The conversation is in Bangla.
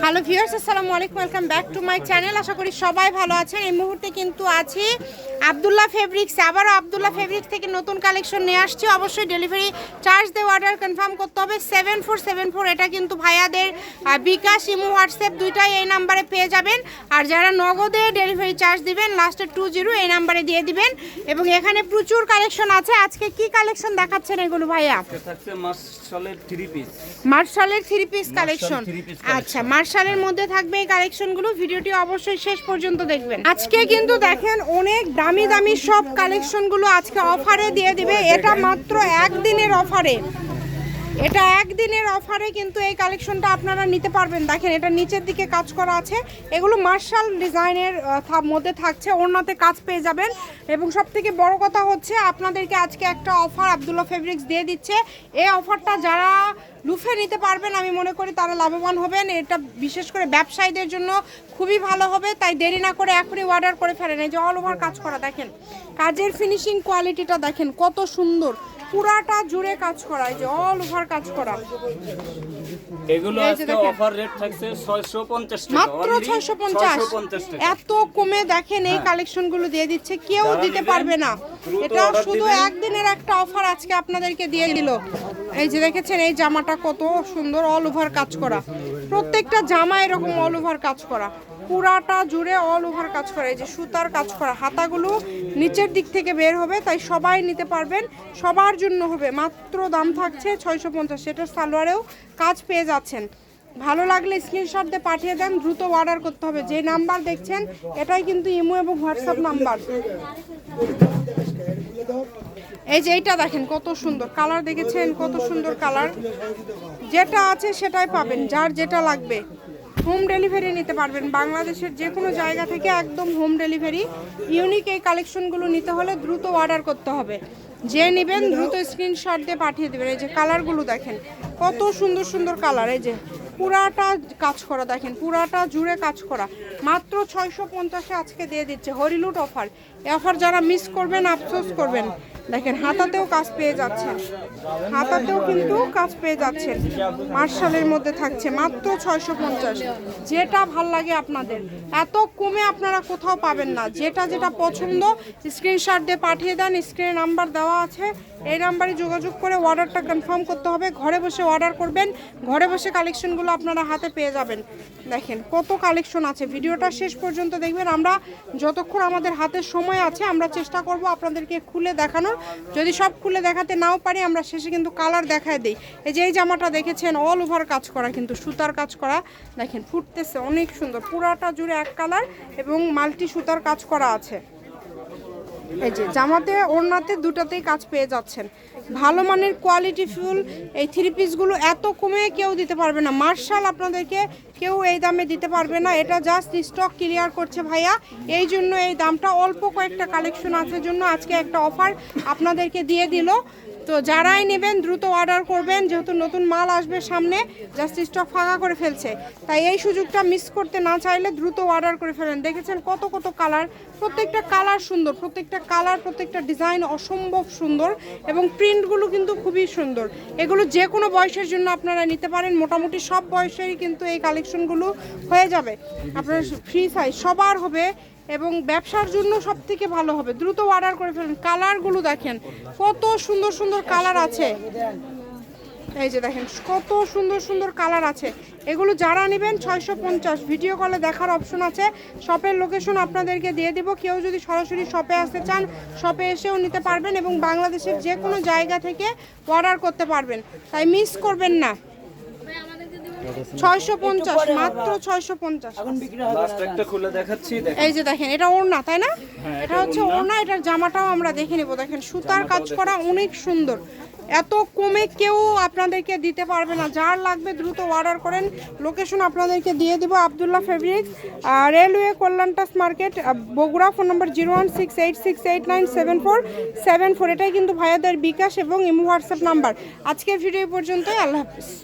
হ্যালো ভিউয়ার্স, আসসালামু আলাইকুম, welcome back to my channel. আশা করি সবাই ভালো আছেন। এই মুহূর্তে কিন্তু আছি আব্দুল্লাহ ফেব্রিক্স। আবারও আব্দুল্লাহ ফেব্রিক্স থেকে নতুন কালেকশন নিয়ে আসছি। অবশ্যই ডেলিভারি চার্জ দিয়ে অর্ডার কনফার্ম করতে হবে 7474। এটা কিন্তু ভাইয়াদের বিকাশ, ইমো, হোয়াটসঅ্যাপ দুইটাই এই নাম্বারে পেয়ে যাবেন। আর যারা নগদে ডেলিভারি চার্জ দিবেন লাস্টে 20 এই নাম্বারে দিয়ে দিবেন। এবং এখানে প্রচুর কালেকশন আছে। আজকে কি কালেকশন দেখাচ্ছেন এগুলো ভাইয়া? মার্শালের 3 পিস কালেকশন। আচ্ছা, মার্শালের মধ্যে থাকবে এই কালেকশনগুলো। ভিডিওটি অবশ্যই শেষ পর্যন্ত দেখবেন। আজকে কিন্তু দেখেন অনেক দামি দামি সব কালেকশনগুলো আজকে অফারে দিয়ে দিবে। এটা মাত্র একদিনের অফারে, এটা একদিনের অফারে কিন্তু এই কালেকশনটা আপনারা নিতে পারবেন। দেখেন এটা নিচের দিকে কাজ করা আছে, এগুলো মার্শাল ডিজাইনের মধ্যে থাকছে, ওড়নাতে কাজ পেয়ে যাবেন। এবং সবথেকে বড় কথা হচ্ছে আপনাদেরকে আজকে একটা অফার আব্দুল্লাহ ফেব্রিক্স দিয়ে দিচ্ছে। এই অফারটা যারা লুফে নিতে পারবেন আমি মনে করি তারা লাভবান হবেন। এটা বিশেষ করে ব্যবসায়ীদের জন্য খুবই ভালো হবে, তাই দেরি না করে এখনই অর্ডার করে ফেলেন। এই যে অল ওভার কাজ করা, দেখেন কাজের ফিনিশিং কোয়ালিটিটা দেখেন কত সুন্দর, পুরাটা জুড়ে কাজ করা, এই যে অল ওভার কাজ করা। এগুলো আজকে অফার রেট থাকছে 650 টাকা, মাত্র 650 টাকা। এত কমে দেখেন এই কালেকশনগুলো দিয়ে দিচ্ছে, কেউ দিতে পারবে না। এটা শুধু একদিনের একটা অফার আজকে আপনাদেরকে দিয়ে দিল। এই যে দেখেছেন এই জামাটা কত সুন্দর, অল ওভার কাজ করা, প্রত্যেকটা জামা এরকম অল ওভার কাজ করা, পুরাটা জুড়ে অল ওভার কাজ করা। এই যে সুতার কাজ করা, হাতাগুলো নিচের দিক থেকে বের হবে, তাই সবাই নিতে পারবেন, সবার জন্য হবে। মাত্র দাম থাকছে 650। সেটার সালোয়ারেও কাজ পেয়ে যাচ্ছেন। ভালো লাগলে স্ক্রিনশট দিয়ে পাঠিয়ে দেন, দ্রুত অর্ডার করতে হবে। যে নাম্বার দেখছেন এটাই কিন্তু ইমো এবং হোয়াটসঅ্যাপ নাম্বার। এই যে এইটা দেখেন কত সুন্দর কালার, দেখেছেন কত সুন্দর কালার। যেটা আছে সেটাই পাবেন, যার যেটা লাগবে হোম ডেলিভারি নিতে পারবেন। বাংলাদেশের যে কোনো জায়গা থেকে একদম হোম ডেলিভারি। ইউনিক এই কালেকশনগুলো নিতে হলে দ্রুত অর্ডার করতে হবে। যে নেবেন দ্রুত স্ক্রিনশট দিয়ে পাঠিয়ে দেবেন। এই যে কালারগুলো দেখেন কত সুন্দর সুন্দর কালার। এই যে পুরাটা কাজ করা, দেখেন পুরাটা জুড়ে কাজ করা, মাত্র 650 আজকে দিয়ে দিচ্ছে হরিলুট অফার। এই অফার যারা মিস করবেন আফসোস করবেন। দেখেন হাতাতেও কাজ পেয়ে যাচ্ছেন, হাতাতেও কিন্তু কাজ পেয়ে যাচ্ছেন। মার্শালের মধ্যে থাকছে মাত্র 650। যেটা ভাল লাগে আপনাদের, এত কমে আপনারা কোথাও পাবেন না। যেটা যেটা পছন্দ স্ক্রিনশট দিয়ে পাঠিয়ে দেন, স্ক্রিনে নাম্বার দেওয়া আছে, এই নাম্বারে যোগাযোগ করে অর্ডারটা কনফার্ম করতে হবে। ঘরে বসে অর্ডার করবেন, ঘরে বসে কালেকশনগুলো আপনারা হাতে পেয়ে যাবেন। দেখেন কত কালেকশন আছে, ভিডিওটা শেষ পর্যন্ত দেখবেন। আমরা যতক্ষণ আমাদের হাতে সময় আছে আমরা চেষ্টা করব আপনাদেরকে খুলে দেখানোর। যদি সব খুলে দেখাতে নাও পারি আমরা শেষে কিন্তু কালার দেখায় দিই। এই যে এই জামাটা দেখেছেন অল ওভার কাজ করা, কিন্তু সুতার কাজ করা, দেখেন ফুটতেছে অনেক সুন্দর, পুরাটা জুড়ে এক কালার এবং মাল্টি সুতার কাজ করা আছে। এই যে জামাতে ওড়নাতে দুটাতেই কাজ পেয়ে যাচ্ছেন। ভালো মানের কোয়ালিটি ফুল এই 3 পিসগুলো এত কমে কেউ দিতে পারবে না। মার্শাল আপনাদেরকে কেউ এই দামে দিতে পারবে না। এটা জাস্ট স্টক ক্লিয়ার করছে ভাইয়া, এই জন্য এই দামটা। অল্প কয়েকটা কালেকশন আছে জন্য আজকে একটা অফার আপনাদেরকে দিয়ে দিল। তো যারাই নেবেন দ্রুত অর্ডার করবেন, যেহেতু নতুন মাল আসবে সামনে, জাস্ট স্টক ফাঁকা করে ফেলছে, তাই এই সুযোগটা মিস করতে না চাইলে দ্রুত অর্ডার করে ফেলেন। দেখেছেন কত কত কালার, প্রত্যেকটা কালার সুন্দর, প্রত্যেকটা কালার প্রত্যেকটা ডিজাইন অসম্ভব সুন্দর এবং প্রিন্টগুলো কিন্তু খুবই সুন্দর। এগুলো যে কোনো বয়সের জন্য আপনারা নিতে পারেন, মোটামুটি সব বয়সেরই কিন্তু এই কালেকশনগুলো হয়ে যাবে। আপনার ফ্রি সাইজ সবার হবে এবং ব্যবসার জন্য সব থেকে ভালো হবে। দ্রুত অর্ডার করে ফেলুন। কালারগুলো দেখেন কত সুন্দর সুন্দর কালার আছে। এই যে দেখেন কত সুন্দর সুন্দর কালার আছে। এগুলো যারা নেবেন 650। ভিডিও কলে দেখার অপশন আছে, শপের লোকেশন আপনাদেরকে দিয়ে দিব। কেউ যদি সরাসরি শপে আসতে চান শপে এসেও নিতে পারবেন এবং বাংলাদেশের যে কোনো জায়গা থেকে অর্ডার করতে পারবেন, তাই মিস করবেন না। 650, মাত্র 650। লাস্ট একটা খুলে দেখাচ্ছি। এই যে দেখেন এটা ওড়না, তাই না? এটা হচ্ছে ওড়না, এটার জামাটাও আমরা দেখে নেব। দেখেন সুতার কাজ করা অনেক সুন্দর, এত কমে কেউ আপনাদেরকে দিতে পারবে না। যার লাগবে দ্রুত অর্ডার করেন। লোকেশন আপনাদেরকে দিয়ে দিব, আব্দুল্লাহ ফেব্রিক্স, রেলওয়ে কল্যাণটাস মার্কেট, বগুড়া। Phone number 01686897474। এটাই কিন্তু ভাইয়াদের বিকাশ এবং ইমো হোয়াটসঅ্যাপ নাম্বার। আজকের ভিডিও পর্যন্তই। আল্লাহ হাফিজ।